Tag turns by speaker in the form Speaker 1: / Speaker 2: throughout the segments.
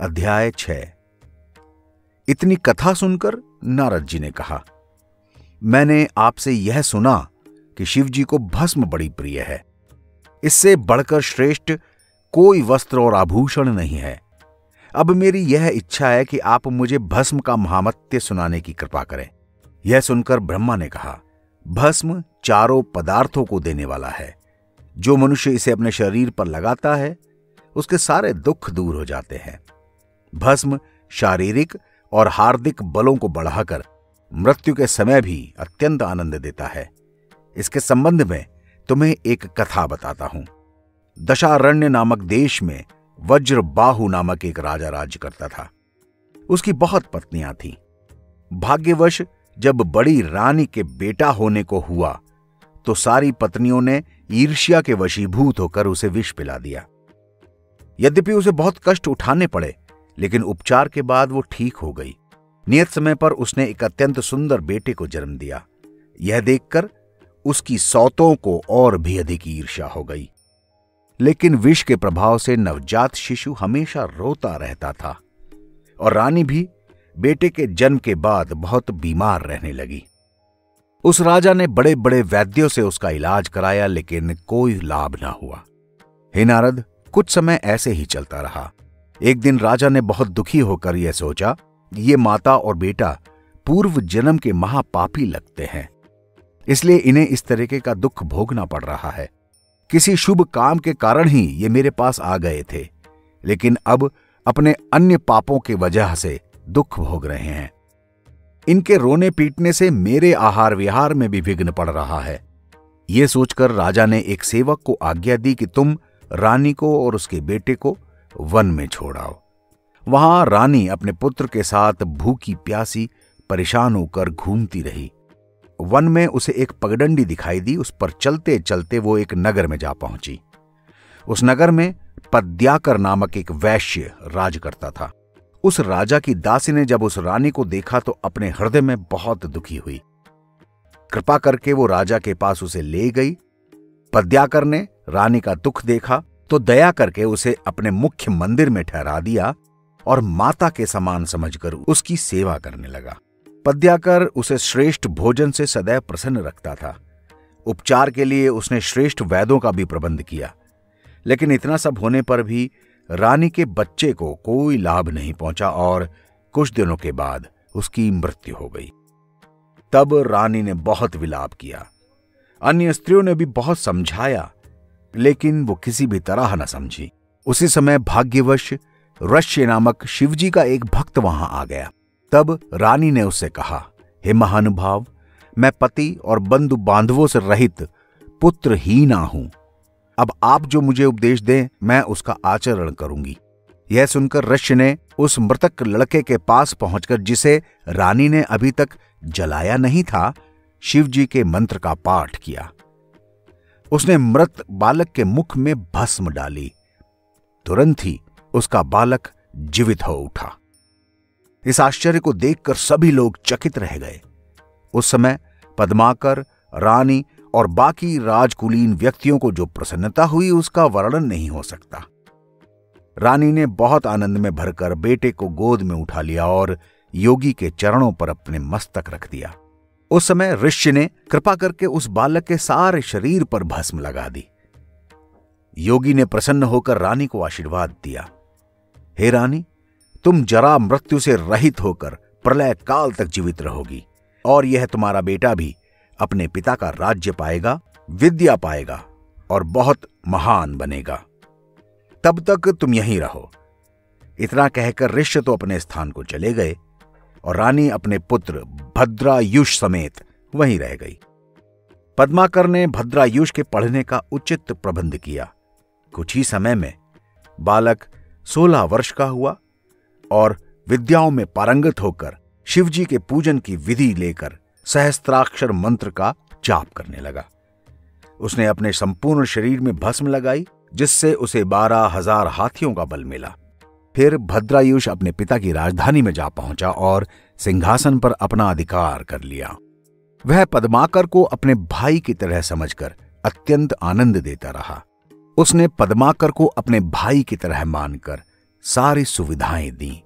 Speaker 1: अध्याय 6। इतनी कथा सुनकर नारद जी ने कहा, मैंने आपसे यह सुना कि शिव जी को भस्म बड़ी प्रिय है। इससे बढ़कर श्रेष्ठ कोई वस्त्र और आभूषण नहीं है। अब मेरी यह इच्छा है कि आप मुझे भस्म का महात्म्य सुनाने की कृपा करें। यह सुनकर ब्रह्मा ने कहा, भस्म चारों पदार्थों को देने वाला है। जो मनुष्य इसे अपने शरीर पर लगाता है उसके सारे दुख दूर हो जाते हैं। भस्म शारीरिक और हार्दिक बलों को बढ़ाकर मृत्यु के समय भी अत्यंत आनंद देता है। इसके संबंध में तुम्हें एक कथा बताता हूं। दशारण्य नामक देश में वज्रबाहु नामक एक राजा राज्य करता था। उसकी बहुत पत्नियां थीं। भाग्यवश जब बड़ी रानी के बेटा होने को हुआ तो सारी पत्नियों ने ईर्ष्या के वशीभूत होकर उसे विष पिला दिया। यद्यपि उसे बहुत कष्ट उठाने पड़े, लेकिन उपचार के बाद वो ठीक हो गई। नियत समय पर उसने एक अत्यंत सुंदर बेटे को जन्म दिया। यह देखकर उसकी सौतों को और भी अधिक ईर्ष्या हो गई। लेकिन विष के प्रभाव से नवजात शिशु हमेशा रोता रहता था और रानी भी बेटे के जन्म के बाद बहुत बीमार रहने लगी। उस राजा ने बड़े बड़े वैद्यों से उसका इलाज कराया, लेकिन कोई लाभ ना हुआ। हे नारद, कुछ समय ऐसे ही चलता रहा। एक दिन राजा ने बहुत दुखी होकर यह सोचा, ये माता और बेटा पूर्व जन्म के महापापी लगते हैं, इसलिए इन्हें इस तरीके का दुख भोगना पड़ रहा है। किसी शुभ काम के कारण ही ये मेरे पास आ गए थे, लेकिन अब अपने अन्य पापों की वजह से दुख भोग रहे हैं। इनके रोने पीटने से मेरे आहार विहार में भी विघ्न पड़ रहा है। यह सोचकर राजा ने एक सेवक को आज्ञा दी कि तुम रानी को और उसके बेटे को वन में छोड़ाओ। वहां रानी अपने पुत्र के साथ भूखी प्यासी परेशान होकर घूमती रही। वन में उसे एक पगडंडी दिखाई दी। उस पर चलते चलते वो एक नगर में जा पहुंची। उस नगर में पद्याकर नामक एक वैश्य राज करता था। उस राजा की दासी ने जब उस रानी को देखा तो अपने हृदय में बहुत दुखी हुई। कृपा करके वो राजा के पास उसे ले गई। पद्याकर ने रानी का दुख देखा तो दया करके उसे अपने मुख्य मंदिर में ठहरा दिया और माता के समान समझकर उसकी सेवा करने लगा। पद्याकर उसे श्रेष्ठ भोजन से सदैव प्रसन्न रखता था। उपचार के लिए उसने श्रेष्ठ वैद्यों का भी प्रबंध किया, लेकिन इतना सब होने पर भी रानी के बच्चे को कोई लाभ नहीं पहुंचा और कुछ दिनों के बाद उसकी मृत्यु हो गई। तब रानी ने बहुत विलाप किया। अन्य स्त्रियों ने भी बहुत समझाया, लेकिन वो किसी भी तरह न समझी। उसी समय भाग्यवश ऋष्य नामक शिवजी का एक भक्त वहां आ गया। तब रानी ने उससे कहा, हे महानुभाव, मैं पति और बंधु बांधवों से रहित पुत्रहीना हूं। अब आप जो मुझे उपदेश दें मैं उसका आचरण करूंगी। यह सुनकर ऋष्य ने उस मृतक लड़के के पास पहुंचकर, जिसे रानी ने अभी तक जलाया नहीं था, शिवजी के मंत्र का पाठ किया। उसने मृत बालक के मुख में भस्म डाली। तुरंत ही उसका बालक जीवित हो उठा। इस आश्चर्य को देखकर सभी लोग चकित रह गए। उस समय पद्माकर, रानी और बाकी राजकुलीन व्यक्तियों को जो प्रसन्नता हुई उसका वर्णन नहीं हो सकता। रानी ने बहुत आनंद में भरकर बेटे को गोद में उठा लिया और योगी के चरणों पर अपने मस्तक रख दिया। उस समय ऋषि ने कृपा करके उस बालक के सारे शरीर पर भस्म लगा दी। योगी ने प्रसन्न होकर रानी को आशीर्वाद दिया, हे रानी, तुम जरा मृत्यु से रहित होकर प्रलय काल तक जीवित रहोगी और यह तुम्हारा बेटा भी अपने पिता का राज्य पाएगा, विद्या पाएगा और बहुत महान बनेगा। तब तक तुम यहीं रहो। इतना कहकर ऋषि तो अपने स्थान को चले गए और रानी अपने पुत्र भद्रायुष समेत वहीं रह गई। पद्माकर ने भद्रायुष के पढ़ने का उचित प्रबंध किया। कुछ ही समय में बालक 16 वर्ष का हुआ और विद्याओं में पारंगत होकर शिवजी के पूजन की विधि लेकर सहस्त्राक्षर मंत्र का जाप करने लगा। उसने अपने संपूर्ण शरीर में भस्म लगाई, जिससे उसे 12,000 हाथियों का बल मिला। फिर भद्रायुष अपने पिता की राजधानी में जा पहुंचा और सिंहासन पर अपना अधिकार कर लिया। वह पद्माकर को अपने भाई की तरह समझकर अत्यंत आनंद देता रहा। उसने पद्माकर को अपने भाई की तरह मानकर सारी सुविधाएं दी।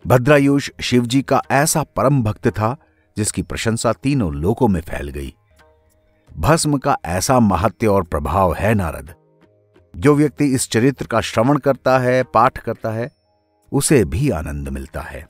Speaker 1: भद्रायुष शिवजी का ऐसा परम भक्त था जिसकी प्रशंसा तीनों लोकों में फैल गई। भस्म का ऐसा महत्व और प्रभाव है नारद, जो व्यक्ति इस चरित्र का श्रवण करता है, पाठ करता है, उसे भी आनंद मिलता है।